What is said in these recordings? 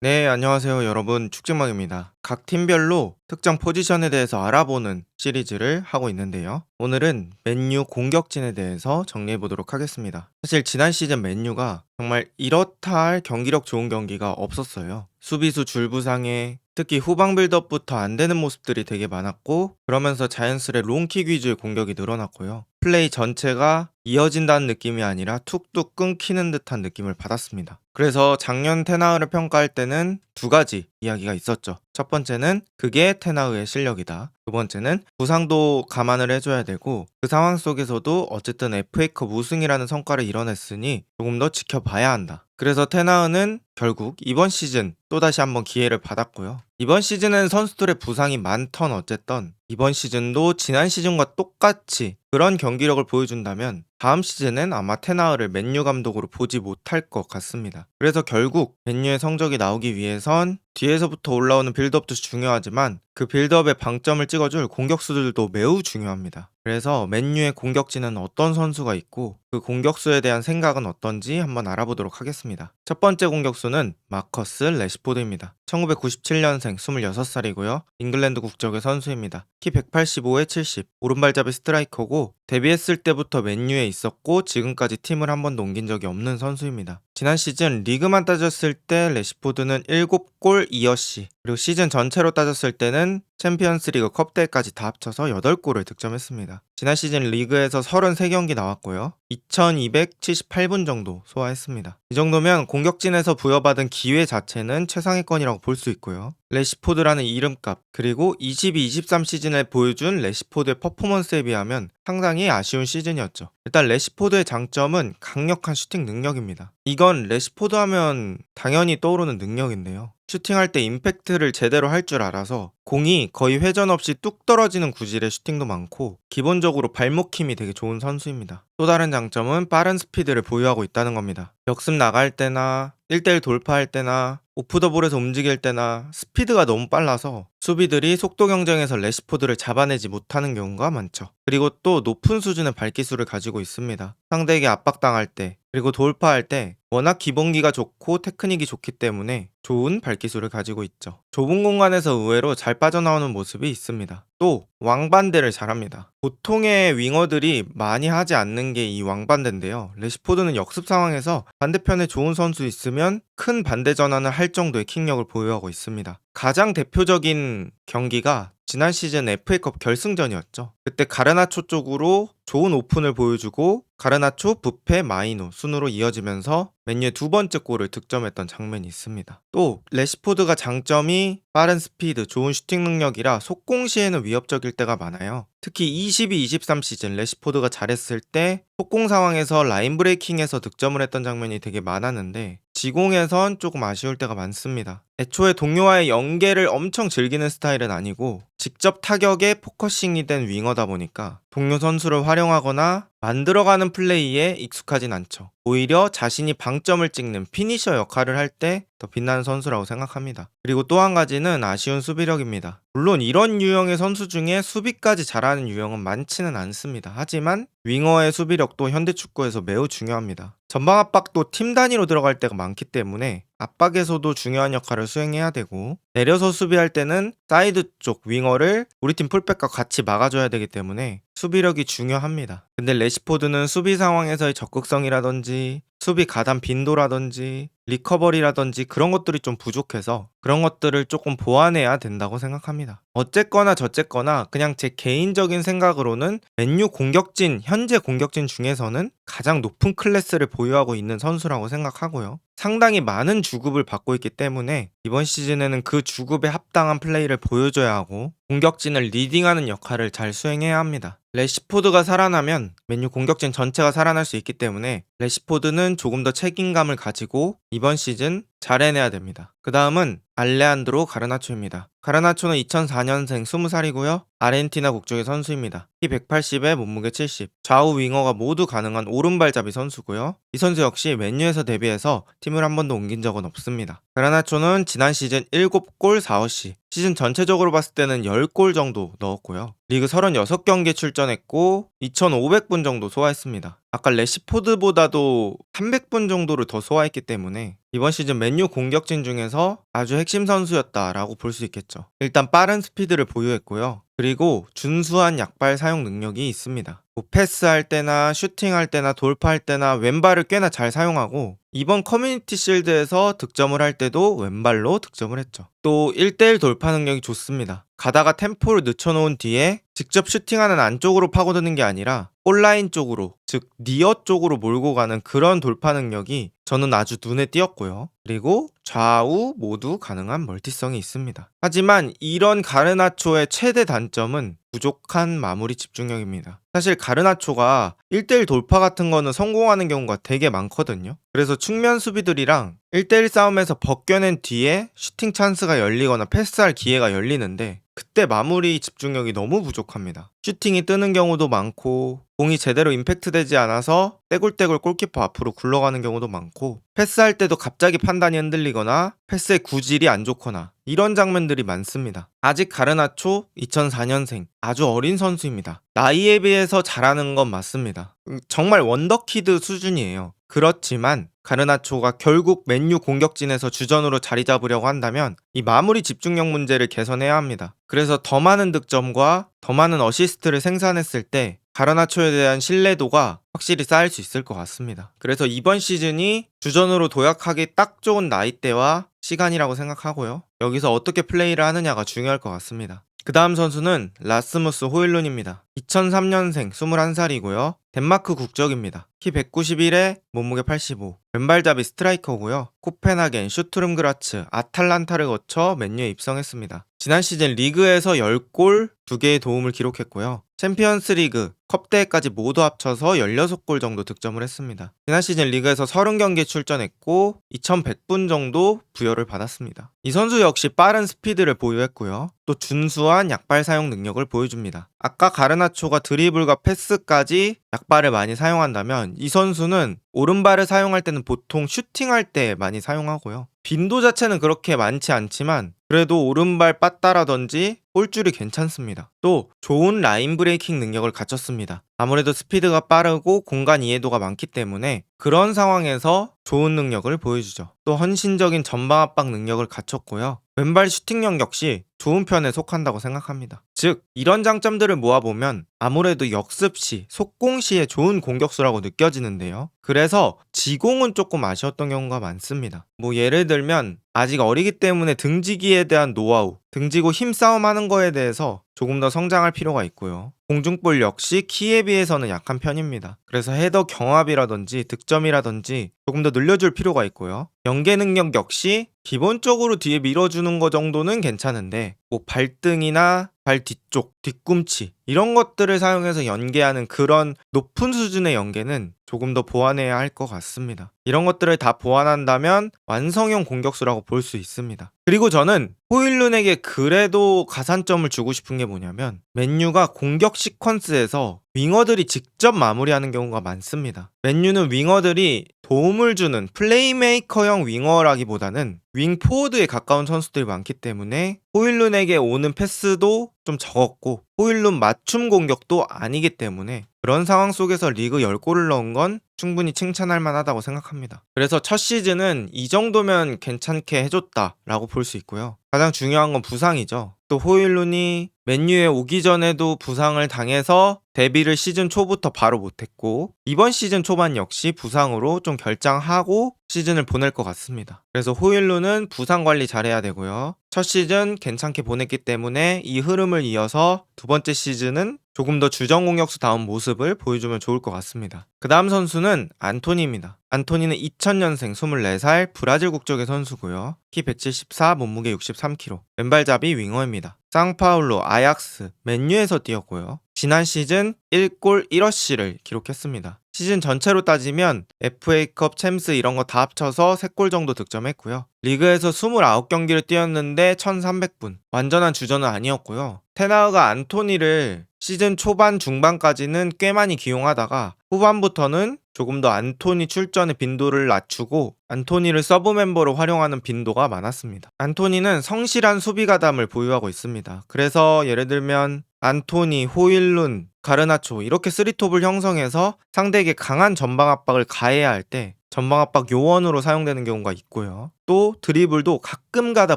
네, 안녕하세요, 여러분. 축진망입니다. 각 팀별로 특정 포지션에 대해서 알아보는 시리즈를 하고 있는데요. 오늘은 맨유 공격진에 대해서 정리해 보도록 하겠습니다. 사실 지난 시즌 맨유가 정말 이렇다 할 경기력 좋은 경기가 없었어요. 수비수 줄부상에 특히 후방 빌드업부터 안 되는 모습들이 되게 많았고, 그러면서 자연스레 롱킥 위주의 공격이 늘어났고요. 플레이 전체가 이어진다는 느낌이 아니라 툭툭 끊기는 듯한 느낌을 받았습니다. 그래서 작년 테나흐를 평가할 때는 두 가지 이야기가 있었죠. 첫 번째는 그게 테나흐의 실력이다. 두 번째는 부상도 감안을 해줘야 되고, 그 상황 속에서도 어쨌든 FA컵 우승이라는 성과를 이뤄냈으니 조금 더 지켜봐야 한다. 그래서 테나흐는 결국 이번 시즌 또다시 한번 기회를 받았고요. 이번 시즌은 선수들의 부상이 많던 어쨌든 이번 시즌도 지난 시즌과 똑같이 그런 경기력을 보여준다면 다음 시즌엔 아마 테나흐를 맨유 감독으로 보지 못할 것 같습니다. 그래서 결국 맨유의 성적이 나오기 위해선 뒤에서부터 올라오는 빌드업도 중요하지만 그 빌드업에 방점을 찍어줄 공격수들도 매우 중요합니다. 그래서 맨유의 공격진은 어떤 선수가 있고 그 공격수에 대한 생각은 어떤지 한번 알아보도록 하겠습니다. 첫 번째 공격수는 마커스 레시포드입니다. 1997년생 26살이고요. 잉글랜드 국적의 선수입니다. 키 185에 70, 오른발잡이 스트라이커고 데뷔했을 때부터 맨유에 있었고 지금까지 팀을 한 번도 옮긴 적이 없는 선수입니다. 지난 시즌 리그만 따졌을 때 레시포드는 7골 2어시, 그리고 시즌 전체로 따졌을 때는 챔피언스리그 컵대회까지 다 합쳐서 8골을 득점했습니다. 지난 시즌 리그에서 33경기 나왔고요. 2278분 정도 소화했습니다. 이 정도면 공격진에서 부여받은 기회 자체는 최상위권이라고 볼 수 있고요. 레시포드라는 이름값, 그리고 22-23 시즌에 보여준 레시포드의 퍼포먼스에 비하면 상당히 아쉬운 시즌이었죠. 일단 레시포드의 장점은 강력한 슈팅 능력입니다. 이건 레시포드 하면 당연히 떠오르는 능력인데요. 슈팅할 때 임팩트를 제대로 할 줄 알아서 공이 거의 회전 없이 뚝 떨어지는 구질의 슈팅도 많고 기본적으로 발목 힘이 되게 좋은 선수입니다. 또 다른 장점은 빠른 스피드를 보유하고 있다는 겁니다. 역습 나갈 때나 1대1 돌파할 때나 오프 더 볼에서 움직일 때나 스피드가 너무 빨라서 수비들이 속도 경쟁에서 레시포드를 잡아내지 못하는 경우가 많죠. 그리고 또 높은 수준의 발기술을 가지고 있습니다. 상대에게 압박당할 때 그리고 돌파할 때 워낙 기본기가 좋고 테크닉이 좋기 때문에 좋은 발기술을 가지고 있죠. 좁은 공간에서 의외로 잘 빠져나오는 모습이 있습니다. 또 왕반대를 잘합니다. 보통의 윙어들이 많이 하지 않는 게 이 왕반대인데요. 레시포드는 역습 상황에서 반대편에 좋은 선수 있으면 큰 반대 전환을 할 정도의 킥력을 보유하고 있습니다. 가장 대표적인 경기가 지난 시즌 FA컵 결승전이었죠. 그때 가르나초 쪽으로 좋은 오픈을 보여주고 가르나초, 부페, 마이노 순으로 이어지면서 맨유의 두 번째 골을 득점했던 장면이 있습니다. 또 레시포드가 장점이 빠른 스피드, 좋은 슈팅 능력이라 속공 시에는 위협적일 때가 많아요. 특히 22-23 시즌 레시포드가 잘했을 때 속공 상황에서 라인 브레이킹에서 득점을 했던 장면이 되게 많았는데 지공에선 조금 아쉬울 때가 많습니다. 애초에 동료와의 연계를 엄청 즐기는 스타일은 아니고 직접 타격에 포커싱이 된 윙어다 보니까 동료 선수를 활용하거나 만들어가는 플레이에 익숙하진 않죠. 오히려 자신이 방점을 찍는 피니셔 역할을 할 때 더 빛나는 선수라고 생각합니다. 그리고 또 한 가지는 아쉬운 수비력입니다. 물론 이런 유형의 선수 중에 수비까지 잘하는 유형은 많지는 않습니다. 하지만 윙어의 수비력도 현대축구에서 매우 중요합니다. 전방 압박도 팀 단위로 들어갈 때가 많기 때문에 압박에서도 중요한 역할을 수행해야 되고 내려서 수비할 때는 사이드 쪽 윙어를 우리 팀 풀백과 같이 막아줘야 되기 때문에 수비력이 중요합니다. 근데 레시포드는 수비 상황에서의 적극성이라든지 수비 가담 빈도라든지 리커버리라든지 그런 것들이 좀 부족해서 그런 것들을 조금 보완해야 된다고 생각합니다. 어쨌거나 저쨌거나 그냥 제 개인적인 생각으로는 맨유 공격진, 현재 공격진 중에서는 가장 높은 클래스를 보유하고 있는 선수라고 생각하고요. 상당히 많은 주급을 받고 있기 때문에 이번 시즌에는 그 주급에 합당한 플레이를 보여줘야 하고 공격진을 리딩하는 역할을 잘 수행해야 합니다. 레시포드가 살아나면 맨유 공격진 전체가 살아날 수 있기 때문에 레시포드는 조금 더 책임감을 가지고 이번 시즌 잘 해내야 됩니다. 그 다음은 알레한드로 가르나초입니다. 가르나초는 2004년생 20살이고요. 아르헨티나 국적의 선수입니다. 키 180에 몸무게 70, 좌우 윙어가 모두 가능한 오른발잡이 선수고요. 이 선수 역시 맨유에서 데뷔해서 팀을 한 번도 옮긴 적은 없습니다. 가르나초는 지난 시즌 7골 4어시, 시즌 전체적으로 봤을 때는 10골 정도 넣었고요. 리그 36경기에 출전했고 2,500분 정도 소화했습니다. 아까 레시포드보다도 300분 정도를 더 소화했기 때문에 이번 시즌 맨유 공격진 중에서 아주 핵심 선수였다라고 볼 수 있겠죠. 일단 빠른 스피드를 보유했고요. 그리고 준수한 약발 사용 능력이 있습니다. 패스할 때나 슈팅할 때나 돌파할 때나 왼발을 꽤나 잘 사용하고 이번 커뮤니티 실드에서 득점을 할 때도 왼발로 득점을 했죠. 또 1대1 돌파 능력이 좋습니다. 가다가 템포를 늦춰놓은 뒤에 직접 슈팅하는 안쪽으로 파고드는 게 아니라 골라인 쪽으로, 즉 니어 쪽으로 몰고 가는 그런 돌파 능력이 저는 아주 눈에 띄었고요. 그리고 좌우 모두 가능한 멀티성이 있습니다. 하지만 이런 가르나초의 최대 단점은 부족한 마무리 집중력입니다. 사실 가르나초가 1대1 돌파 같은 거는 성공하는 경우가 되게 많거든요. 그래서 측면 수비들이랑 1대1 싸움에서 벗겨낸 뒤에 슈팅 찬스가 열리거나 패스할 기회가 열리는데 그때 마무리 집중력이 너무 부족합니다. 슈팅이 뜨는 경우도 많고 공이 제대로 임팩트 되지 않아서 떼굴떼굴 골키퍼 앞으로 굴러가는 경우도 많고 패스할 때도 갑자기 판단이 흔들리거나 패스의 구질이 안 좋거나 이런 장면들이 많습니다. 아직 가르나초 2004년생 아주 어린 선수입니다. 나이에 비해서 잘하는 건 맞습니다. 정말 원더키드 수준이에요. 그렇지만 가르나초가 결국 맨유 공격진에서 주전으로 자리 잡으려고 한다면 이 마무리 집중력 문제를 개선해야 합니다. 그래서 더 많은 득점과 더 많은 어시스트를 생산했을 때 가르나초에 대한 신뢰도가 확실히 쌓일 수 있을 것 같습니다. 그래서 이번 시즌이 주전으로 도약하기 딱 좋은 나이대와 시간이라고 생각하고요. 여기서 어떻게 플레이를 하느냐가 중요할 것 같습니다. 그 다음 선수는 라스무스 호일룬입니다. 2003년생 21살이고요. 덴마크 국적입니다. 키 191에 몸무게 85, 왼발잡이 스트라이커고요. 코펜하겐, 슈투름그라츠, 아탈란타를 거쳐 맨유에 입성했습니다. 지난 시즌 리그에서 10골, 2개의 도움을 기록했고요. 챔피언스 리그, 컵대회까지 모두 합쳐서 16골 정도 득점을 했습니다. 지난 시즌 리그에서 30경기에 출전했고 2100분 정도 부여를 받았습니다. 이 선수 역시 빠른 스피드를 보유했고요. 또 준수한 약발 사용 능력을 보여줍니다. 아까 가르나초가 드리블과 패스까지 약발을 많이 사용한다면 이 선수는 오른발을 사용할 때는 보통 슈팅할 때 많이 사용하고요. 빈도 자체는 그렇게 많지 않지만 그래도 오른발 빠따라든지 볼줄이 괜찮습니다. 또 좋은 라인 브레이킹 능력을 갖췄습니다. 아무래도 스피드가 빠르고 공간 이해도가 많기 때문에 그런 상황에서 좋은 능력을 보여주죠. 또 헌신적인 전방 압박 능력을 갖췄고요. 왼발 슈팅력 역시 좋은 편에 속한다고 생각합니다. 즉 이런 장점들을 모아보면 아무래도 역습 시, 속공 시에 좋은 공격수라고 느껴지는데요. 그래서 지공은 조금 아쉬웠던 경우가 많습니다. 예를 들면 아직 어리기 때문에 등지기에 대한 노하우, 등지고 힘싸움 하는 거에 대해서 조금 더 성장할 필요가 있고요. 공중볼 역시 키에 비해서는 약한 편입니다. 그래서 헤더 경합이라든지 득점이라든지 조금 더 늘려줄 필요가 있고요. 연계 능력 역시 기본적으로 뒤에 밀어주는 거 정도는 괜찮은데 발등이나 발 뒤쪽, 뒤꿈치 이런 것들을 사용해서 연계하는 그런 높은 수준의 연계는 조금 더 보완해야 할 것 같습니다. 이런 것들을 다 보완한다면 완성형 공격수라고 볼 수 있습니다. 그리고 저는 호일룬에게 그래도 가산점을 주고 싶은 게 뭐냐면 맨유가 공격 시퀀스에서 윙어들이 직접 마무리하는 경우가 많습니다. 맨유는 윙어들이 도움을 주는 플레이메이커형 윙어라기보다는 윙 포워드에 가까운 선수들이 많기 때문에 호일룬에게 오는 패스도 좀 적었고 호일룬 맞춤 공격도 아니기 때문에 그런 상황 속에서 리그 10골을 넣은 건 충분히 칭찬할 만하다고 생각합니다. 그래서 첫 시즌은 이 정도면 괜찮게 해줬다라고 볼 수 있고요. 가장 중요한 건 부상이죠. 또 호일룬이 맨유에 오기 전에도 부상을 당해서 데뷔를 시즌 초부터 바로 못했고 이번 시즌 초반 역시 부상으로 좀 결장하고 시즌을 보낼 것 같습니다. 그래서 호일룬은 부상 관리 잘해야 되고요. 첫 시즌 괜찮게 보냈기 때문에 이 흐름을 이어서 두 번째 시즌은 조금 더 주전 공격수다운 모습을 보여주면 좋을 것 같습니다. 그 다음 선수는 안토니입니다. 안토니는 2000년생 24살 브라질 국적의 선수고요. 키 174, 몸무게 63kg, 왼발잡이 윙어입니다. 상파울루, 아약스, 맨유에서 뛰었고요. 지난 시즌 1골 1어시를 기록했습니다. 시즌 전체로 따지면 FA컵, 챔스 이런 거 다 합쳐서 3골 정도 득점했고요. 리그에서 29경기를 뛰었는데 1300분. 완전한 주전은 아니었고요. 테나흐가 안토니를 시즌 초반 중반까지는 꽤 많이 기용하다가 후반부터는 조금 더 안토니 출전의 빈도를 낮추고 안토니를 서브 멤버로 활용하는 빈도가 많았습니다. 안토니는 성실한 수비 가담을 보유하고 있습니다. 그래서 예를 들면 안토니, 호일룬, 가르나초 이렇게 3톱을 형성해서 상대에게 강한 전방 압박을 가해야 할 때 전방 압박 요원으로 사용되는 경우가 있고요. 또 드리블도 가끔가다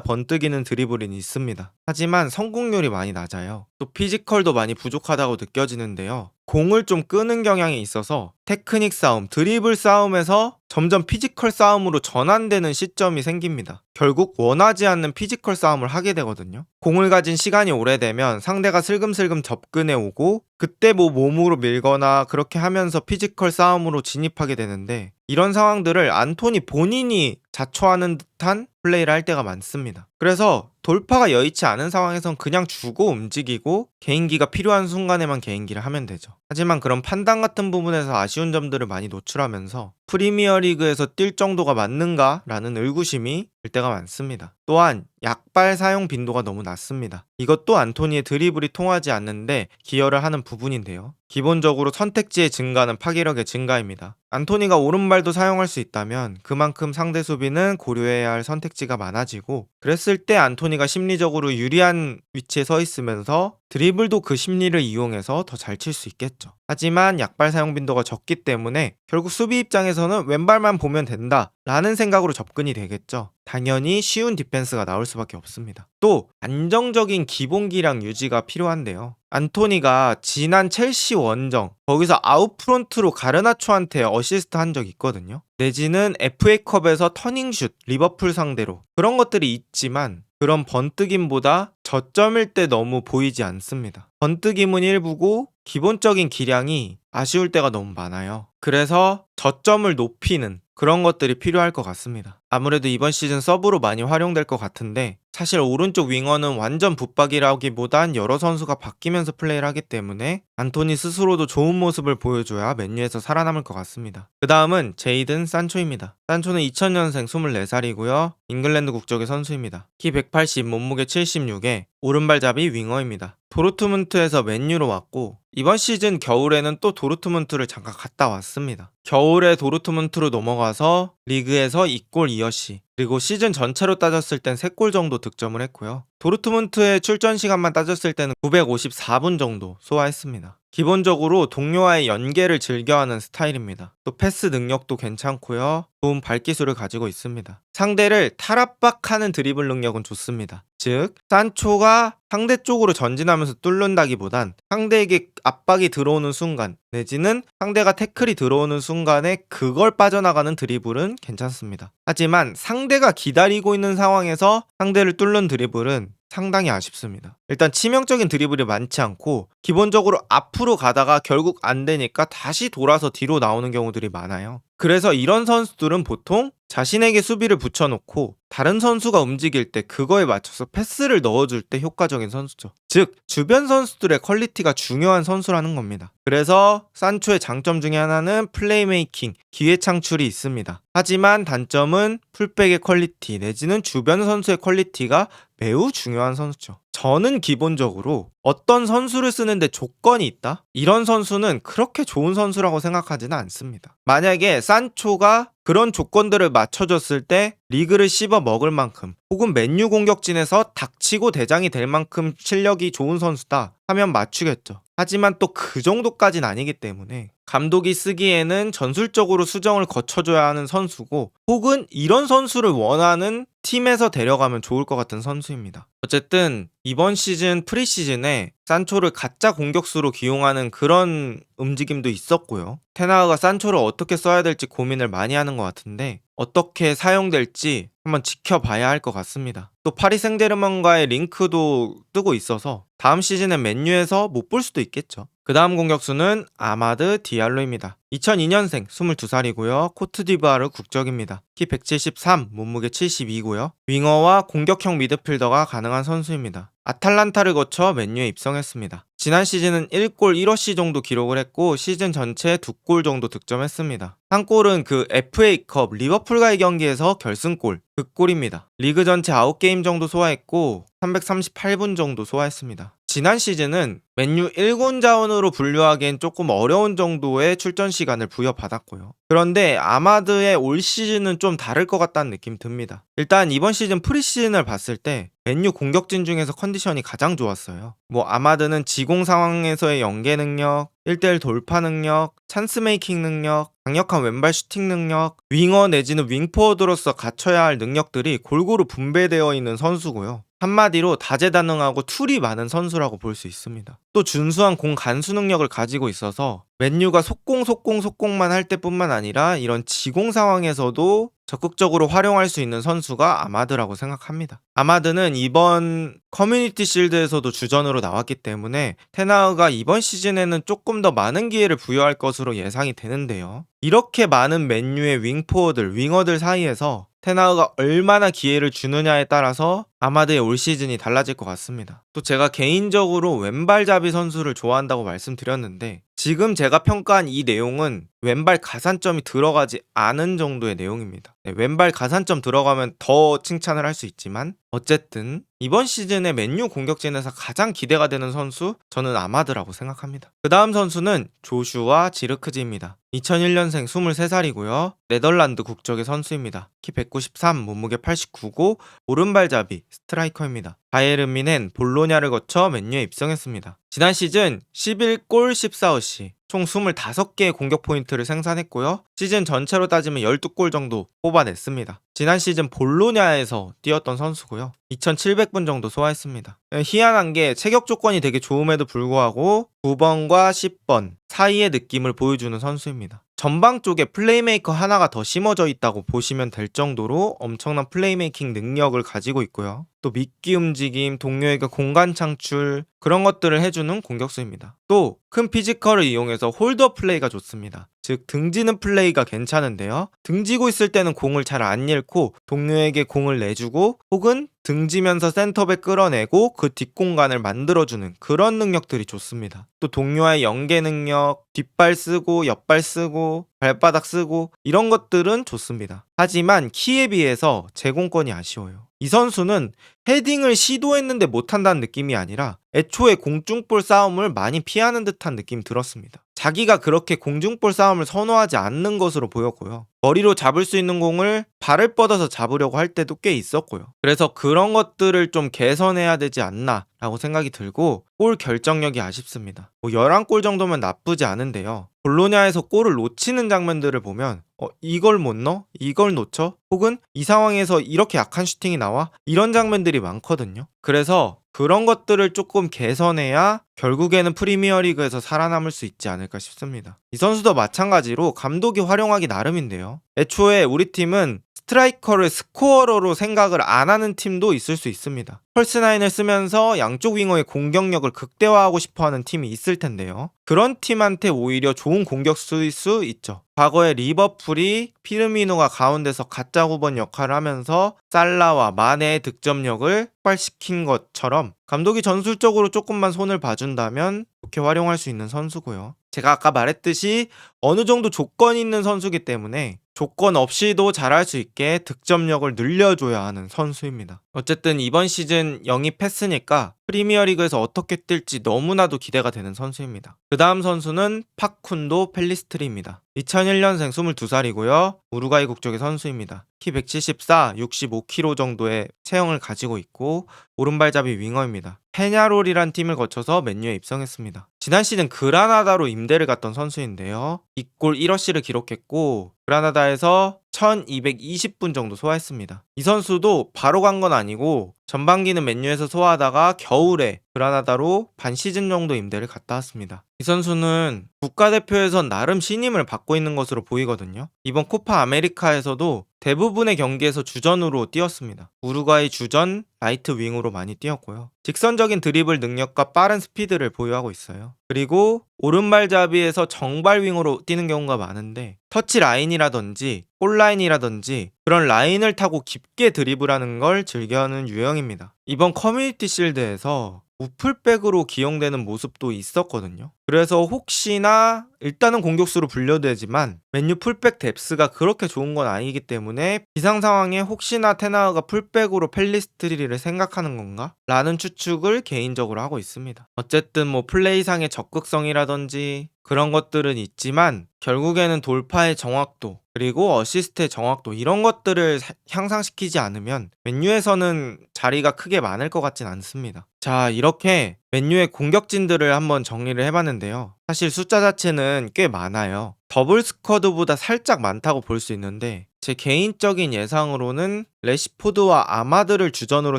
번뜩이는 드리블이 있습니다. 하지만 성공률이 많이 낮아요. 또 피지컬도 많이 부족하다고 느껴지는데요. 공을 좀 끄는 경향이 있어서 테크닉 싸움, 드리블 싸움에서 점점 피지컬 싸움으로 전환되는 시점이 생깁니다. 결국 원하지 않는 피지컬 싸움을 하게 되거든요. 공을 가진 시간이 오래되면 상대가 슬금슬금 접근해 오고 그때 뭐 몸으로 밀거나 그렇게 하면서 피지컬 싸움으로 진입하게 되는데 이런 상황들을 안토니 본인이 자초하는 듯한 플레이를 할 때가 많습니다. 그래서 돌파가 여의치 않은 상황에선 그냥 주고 움직이고 개인기가 필요한 순간에만 개인기를 하면 되죠. 하지만 그런 판단 같은 부분에서 아쉬운 점들을 많이 노출하면서 프리미어리그에서 뛸 정도가 맞는가? 라는 의구심이 들 때가 많습니다. 또한 약발 사용 빈도가 너무 낮습니다. 이것도 안토니의 드리블이 통하지 않는데 기여를 하는 부분인데요. 기본적으로 선택지의 증가는 파괴력의 증가입니다. 안토니가 오른발도 사용할 수 있다면 그만큼 상대 수비는 고려해야 할 선택지가 많아지고 그랬을 때 안토니가 심리적으로 유리한 위치에 서 있으면서 드리블도 그 심리를 이용해서 더 잘 칠 수 있겠죠. 하지만 약발 사용 빈도가 적기 때문에 결국 수비 입장에서는 왼발만 보면 된다 라는 생각으로 접근이 되겠죠. 당연히 쉬운 디펜스가 나올 수밖에 없습니다. 또 안정적인 기본기량 유지가 필요한데요. 안토니가 지난 첼시 원정 거기서 아웃프론트로 가르나초한테 어시스트 한 적 있거든요. 내지는 FA컵에서 터닝슛 리버풀 상대로 그런 것들이 있지만 그런 번뜩임보다 저점일 때 너무 보이지 않습니다. 번뜩임은 일부고 기본적인 기량이 아쉬울 때가 너무 많아요. 그래서 저점을 높이는 그런 것들이 필요할 것 같습니다. 아무래도 이번 시즌 서브로 많이 활용될 것 같은데 사실 오른쪽 윙어는 완전 붙박이라기보단 여러 선수가 바뀌면서 플레이를 하기 때문에 안토니 스스로도 좋은 모습을 보여줘야 맨유에서 살아남을 것 같습니다. 그 다음은 제이든 산초입니다. 산초는 2000년생 24살이고요. 잉글랜드 국적의 선수입니다. 키 180, 몸무게 76에 오른발잡이 윙어입니다. 도르트문트에서 맨유로 왔고 이번 시즌 겨울에는 또 도르트문트를 잠깐 갔다 왔습니다. 겨울에 도르트문트로 넘어가서 리그에서 2골 2어시 그리고 시즌 전체로 따졌을 땐 3골 정도 득점을 했고요. 도르트문트의 출전 시간만 따졌을 때는 954분 정도 소화했습니다. 기본적으로 동료와의 연계를 즐겨하는 스타일입니다. 또 패스 능력도 괜찮고요. 좋은 발기술을 가지고 있습니다. 상대를 탈압박하는 드리블 능력은 좋습니다. 즉 산초가 상대 쪽으로 전진하면서 뚫는다기보단 상대에게 압박이 들어오는 순간 내지는 상대가 태클이 들어오는 순간에 그걸 빠져나가는 드리블은 괜찮습니다. 하지만 상대가 기다리고 있는 상황에서 상대를 뚫는 드리블은 상당히 아쉽습니다. 일단 치명적인 드리블이 많지 않고 기본적으로 앞으로 가다가 결국 안 되니까 다시 돌아서 뒤로 나오는 경우들이 많아요. 그래서 이런 선수들은 보통 자신에게 수비를 붙여놓고 다른 선수가 움직일 때 그거에 맞춰서 패스를 넣어줄 때 효과적인 선수죠. 즉 주변 선수들의 퀄리티가 중요한 선수라는 겁니다. 그래서 산초의 장점 중에 하나는 플레이메이킹, 기회 창출이 있습니다. 하지만 단점은 풀백의 퀄리티 내지는 주변 선수의 퀄리티가 매우 중요한 선수죠. 저는 기본적으로 어떤 선수를 쓰는데 조건이 있다? 이런 선수는 그렇게 좋은 선수라고 생각하지는 않습니다. 만약에 산초가 그런 조건들을 맞춰줬을 때 리그를 씹어 먹을 만큼 혹은 맨유 공격진에서 닥치고 대장이 될 만큼 실력이 좋은 선수다 하면 맞추겠죠. 하지만 또 그 정도까지는 아니기 때문에 감독이 쓰기에는 전술적으로 수정을 거쳐줘야 하는 선수고 혹은 이런 선수를 원하는 팀에서 데려가면 좋을 것 같은 선수입니다. 어쨌든 이번 시즌 프리시즌에 산초를 가짜 공격수로 기용하는 그런 움직임도 있었고요. 테나흐가 산초를 어떻게 써야 될지 고민을 많이 하는 것 같은데 어떻게 사용될지 한번 지켜봐야 할 것 같습니다. 또 파리 생제르맹과의 링크도 뜨고 있어서 다음 시즌엔 맨유에서 못 볼 수도 있겠죠. 그 다음 공격수는 아마드 디알로입니다. 2002년생 22살이고요. 코트디부아르 국적입니다. 키 173, 몸무게 72고요. 윙어와 공격형 미드필더가 가능한 선수입니다. 아탈란타를 거쳐 맨유에 입성했습니다. 지난 시즌은 1골 1어시 정도 기록을 했고 시즌 전체에 2골 정도 득점했습니다. 한 골은 그 FA컵 리버풀과의 경기에서 결승골, 그 골입니다. 리그 전체 9게임 정도 소화했고 338분 정도 소화했습니다. 지난 시즌은 맨유 1군 자원으로 분류하기엔 조금 어려운 정도의 출전 시간을 부여받았고요. 그런데 아마드의 올 시즌은 좀 다를 것 같다는 느낌이 듭니다. 일단 이번 시즌 프리시즌을 봤을 때 맨유 공격진 중에서 컨디션이 가장 좋았어요. 아마드는 지공 상황에서의 연계 능력, 1대1 돌파 능력, 찬스 메이킹 능력, 강력한 왼발 슈팅 능력, 윙어 내지는 윙포워드로서 갖춰야 할 능력들이 골고루 분배되어 있는 선수고요. 한마디로 다재다능하고 툴이 많은 선수라고 볼 수 있습니다. 또 준수한 공 간수 능력을 가지고 있어서 맨유가 속공만 할 때뿐만 아니라 이런 지공 상황에서도 적극적으로 활용할 수 있는 선수가 아마드라고 생각합니다. 아마드는 이번 커뮤니티 실드에서도 주전으로 나왔기 때문에 테나흐가 이번 시즌에는 조금 더 많은 기회를 부여할 것으로 예상이 되는데요. 이렇게 많은 맨유의 윙어들 사이에서 테나흐가 얼마나 기회를 주느냐에 따라서 아마드의 올 시즌이 달라질 것 같습니다. 또 제가 개인적으로 왼발잡이 선수를 좋아한다고 말씀드렸는데 지금 제가 평가한 이 내용은 왼발 가산점이 들어가지 않은 정도의 내용입니다. 왼발 가산점 들어가면 더 칭찬을 할 수 있지만 어쨌든 이번 시즌에 맨유 공격진에서 가장 기대가 되는 선수 저는 아마드라고 생각합니다. 그 다음 선수는 조슈아 지르크지입니다. 2001년생 23살이고요. 네덜란드 국적의 선수입니다. 키 193, 몸무게 89고 오른발잡이 스트라이커입니다. 바이에른 뮌헨, 볼로냐를 거쳐 맨유에 입성했습니다. 지난 시즌 11골 14어시 총 25개의 공격 포인트를 생산했고요. 시즌 전체로 따지면 12골 정도 뽑아냈습니다. 지난 시즌 볼로냐에서 뛰었던 선수고요. 2700분 정도 소화했습니다. 희한한 게 체격 조건이 되게 좋음에도 불구하고 9번과 10번 사이의 느낌을 보여주는 선수입니다. 전방 쪽에 플레이메이커 하나가 더 심어져 있다고 보시면 될 정도로 엄청난 플레이메이킹 능력을 가지고 있고요. 또 미끼 움직임, 동료에게 공간 창출 그런 것들을 해주는 공격수입니다. 또 큰 피지컬을 이용해서 홀더 플레이가 좋습니다. 즉 등지는 플레이가 괜찮은데요. 등지고 있을 때는 공을 잘 안 잃고 동료에게 공을 내주고 혹은 등지면서 센터백 끌어내고 그 뒷공간을 만들어주는 그런 능력들이 좋습니다. 또 동료와의 연계 능력, 뒷발 쓰고 옆발 쓰고 발바닥 쓰고 이런 것들은 좋습니다. 하지만 키에 비해서 제공권이 아쉬워요. 이 선수는 헤딩을 시도했는데 못한다는 느낌이 아니라 애초에 공중볼 싸움을 많이 피하는 듯한 느낌이 들었습니다. 자기가 그렇게 공중볼 싸움을 선호하지 않는 것으로 보였고요. 머리로 잡을 수 있는 공을 발을 뻗어서 잡으려고 할 때도 꽤 있었고요. 그래서 그런 것들을 좀 개선해야 되지 않나 라고 생각이 들고 골 결정력이 아쉽습니다. 11골 정도면 나쁘지 않은데요. 볼로냐에서 골을 놓치는 장면들을 보면 이걸 못 넣어? 이걸 놓쳐? 혹은 이 상황에서 이렇게 약한 슈팅이 나와? 이런 장면들이 많거든요. 그래서 그런 것들을 조금 개선해야 결국에는 프리미어리그에서 살아남을 수 있지 않을까 싶습니다. 이 선수도 마찬가지로 감독이 활용하기 나름인데요. 애초에 우리 팀은 스트라이커를 스코어러로 생각을 안 하는 팀도 있을 수 있습니다. 펄스9을 쓰면서 양쪽 윙어의 공격력을 극대화하고 싶어하는 팀이 있을 텐데요. 그런 팀한테 오히려 좋은 공격수일 수 있죠. 과거에 리버풀이 피르미노가 가운데서 가짜 9번 역할을 하면서 살라와 마네의 득점력을 폭발시킨 것처럼 감독이 전술적으로 조금만 손을 봐준다면 좋게 활용할 수 있는 선수고요. 제가 아까 말했듯이 어느 정도 조건이 있는 선수이기 때문에 조건 없이도 잘할 수 있게 득점력을 늘려줘야 하는 선수입니다. 어쨌든 이번 시즌 영입했으니까 프리미어리그에서 어떻게 뛸지 너무나도 기대가 되는 선수입니다. 그 다음 선수는 파쿤도 펠리스트리입니다. 2001년생 22살이고요. 우루과이 국적의 선수입니다. 키 174, 65kg 정도의 체형을 가지고 있고 오른발잡이 윙어입니다. 페냐롤이란 팀을 거쳐서 맨유에 입성했습니다. 지난 시즌 그라나다로 임대를 갔던 선수인데요. 2골 1어시를 기록했고 그라나다에서 1220분 정도 소화했습니다. 이 선수도 바로 간 건 아니고 전반기는 맨유에서 소화하다가 겨울에 그라나다로 반 시즌 정도 임대를 갔다 왔습니다. 이 선수는 국가대표에선 나름 신임을 받고 있는 것으로 보이거든요. 이번 코파 아메리카에서도 대부분의 경기에서 주전으로 뛰었습니다. 우루과이 주전, 라이트 윙으로 많이 뛰었고요. 직선적인 드리블 능력과 빠른 스피드를 보유하고 있어요. 그리고 오른발잡이에서 정발 윙으로 뛰는 경우가 많은데 터치 라인이라든지 골라인이라든지 그런 라인을 타고 깊게 드리블하는 걸 즐겨하는 유형입니다. 이번 커뮤니티 실드에서 우풀백으로 기용되는 모습도 있었거든요. 그래서 혹시나 일단은 공격수로 분류되지만 맨유 풀백 뎁스가 그렇게 좋은 건 아니기 때문에 비상 상황에 혹시나 테나우가 풀백으로 펠리스트리를 생각하는 건가? 라는 추측을 개인적으로 하고 있습니다. 어쨌든 뭐 플레이상의 적극성이라든지 그런 것들은 있지만 결국에는 돌파의 정확도 그리고 어시스트의 정확도 이런 것들을 향상시키지 않으면 맨유에서는 자리가 크게 많을 것 같진 않습니다. 자, 이렇게 맨유의 공격진들을 한번 정리를 해봤는데요. 사실 숫자 자체는 꽤 많아요. 더블 스쿼드보다 살짝 많다고 볼 수 있는데 제 개인적인 예상으로는 레시포드와 아마드를 주전으로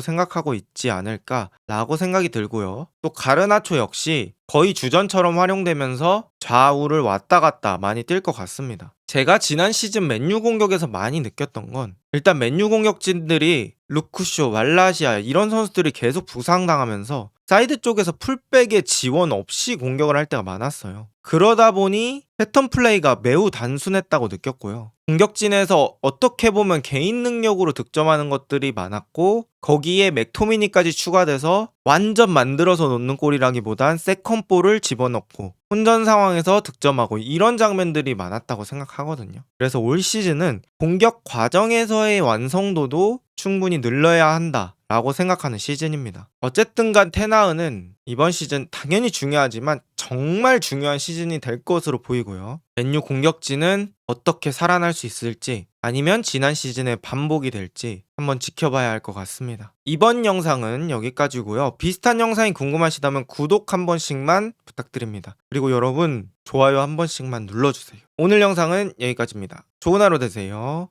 생각하고 있지 않을까라고 생각이 들고요. 또 가르나초 역시 거의 주전처럼 활용되면서 좌우를 왔다 갔다 많이 뛸 것 같습니다. 제가 지난 시즌 맨유 공격에서 많이 느꼈던 건 일단 맨유 공격진들이 루쿠쇼, 말라시아 이런 선수들이 계속 부상당하면서 사이드 쪽에서 풀백의 지원 없이 공격을 할 때가 많았어요. 그러다 보니 패턴 플레이가 매우 단순했다고 느꼈고요. 공격진에서 어떻게 보면 개인 능력으로 득점하는 것들이 많았고 거기에 맥토미니까지 추가돼서 완전 만들어서 놓는 골이라기보단 세컨볼을 집어넣고 혼전 상황에서 득점하고 이런 장면들이 많았다고 생각하거든요. 그래서 올 시즌은 공격 과정에서의 완성도도 충분히 늘려야 한다 라고 생각하는 시즌입니다. 어쨌든 간 테나은은 이번 시즌 당연히 중요하지만 정말 중요한 시즌이 될 것으로 보이고요. 맨유 공격진은 어떻게 살아날 수 있을지 아니면 지난 시즌의 반복이 될지 한번 지켜봐야 할 것 같습니다. 이번 영상은 여기까지고요. 비슷한 영상이 궁금하시다면 구독 한 번씩만 부탁드립니다. 그리고 여러분 좋아요 한 번씩만 눌러주세요. 오늘 영상은 여기까지입니다. 좋은 하루 되세요.